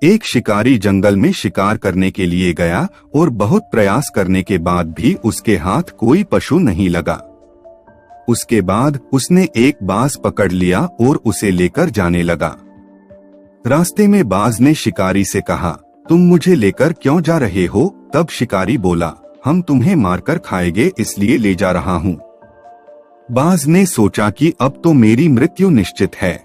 एक शिकारी जंगल में शिकार करने के लिए गया और बहुत प्रयास करने के बाद भी उसके हाथ कोई पशु नहीं लगा। उसके बाद उसने एक बाज पकड़ लिया और उसे लेकर जाने लगा। रास्ते में बाज ने शिकारी से कहा, तुम मुझे लेकर क्यों जा रहे हो? तब शिकारी बोला, हम तुम्हें मारकर खाएंगे इसलिए ले जा रहा हूँ। बाज ने सोचा कि अब तो मेरी मृत्यु निश्चित है।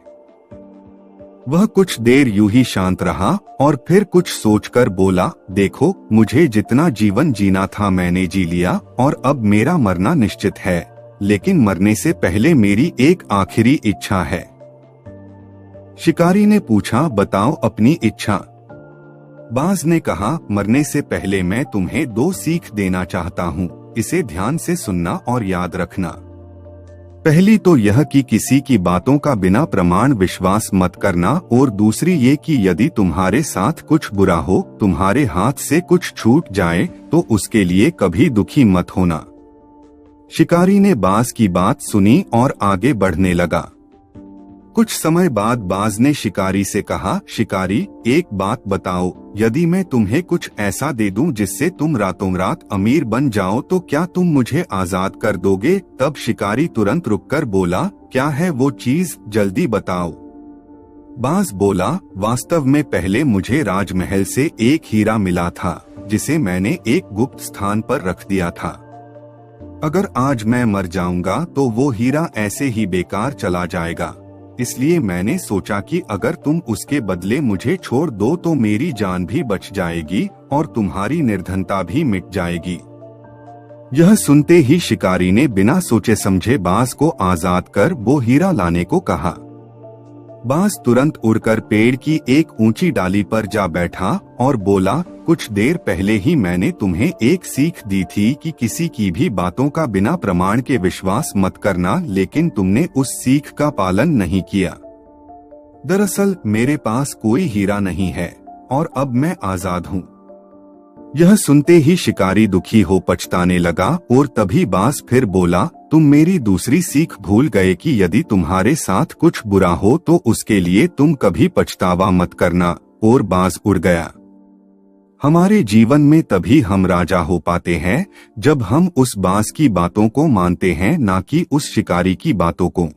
वह कुछ देर यूं ही शांत रहा और फिर कुछ सोचकर बोला, देखो, मुझे जितना जीवन जीना था मैंने जी लिया और अब मेरा मरना निश्चित है, लेकिन मरने से पहले मेरी एक आखिरी इच्छा है। शिकारी ने पूछा, बताओ अपनी इच्छा। बाज ने कहा, मरने से पहले मैं तुम्हें 2 सीख देना चाहता हूँ, इसे ध्यान से सुनना और याद रखना। पहली तो यह कि किसी की बातों का बिना प्रमाण विश्वास मत करना, और दूसरी ये कि यदि तुम्हारे साथ कुछ बुरा हो, तुम्हारे हाथ से कुछ छूट जाए, तो उसके लिए कभी दुखी मत होना। शिकारी ने बाज की बात सुनी और आगे बढ़ने लगा। कुछ समय बाद बाज ने शिकारी से कहा, शिकारी, एक बात बताओ, यदि मैं तुम्हें कुछ ऐसा दे दूं जिससे तुम रातों रात अमीर बन जाओ तो क्या तुम मुझे आजाद कर दोगे? तब शिकारी तुरंत रुककर बोला, क्या है वो चीज, जल्दी बताओ। बाज बोला, वास्तव में पहले मुझे राजमहल से एक हीरा मिला था जिसे मैंने एक गुप्त स्थान पर रख दिया था। अगर आज मैं मर जाऊंगा तो वो हीरा ऐसे ही बेकार चला जाएगा, इसलिए मैंने सोचा कि अगर तुम उसके बदले मुझे छोड़ दो तो मेरी जान भी बच जाएगी और तुम्हारी निर्धनता भी मिट जाएगी। यह सुनते ही शिकारी ने बिना सोचे समझे बाज को आजाद कर वो हीरा लाने को कहा। बाज तुरंत उड़कर पेड़ की एक ऊंची डाली पर जा बैठा और बोला, कुछ देर पहले ही मैंने तुम्हें एक सीख दी थी कि किसी की भी बातों का बिना प्रमाण के विश्वास मत करना, लेकिन तुमने उस सीख का पालन नहीं किया। दरअसल मेरे पास कोई हीरा नहीं है और अब मैं आजाद हूँ। यह सुनते ही शिकारी दुखी हो पछताने लगा और तभी बाज फिर बोला, तुम मेरी दूसरी सीख भूल गए कि यदि तुम्हारे साथ कुछ बुरा हो तो उसके लिए तुम कभी पछतावा मत करना। और बाज उड़ गया। हमारे जीवन में तभी हम राजा हो पाते हैं जब हम उस बाज की बातों को मानते हैं, ना कि उस शिकारी की बातों को।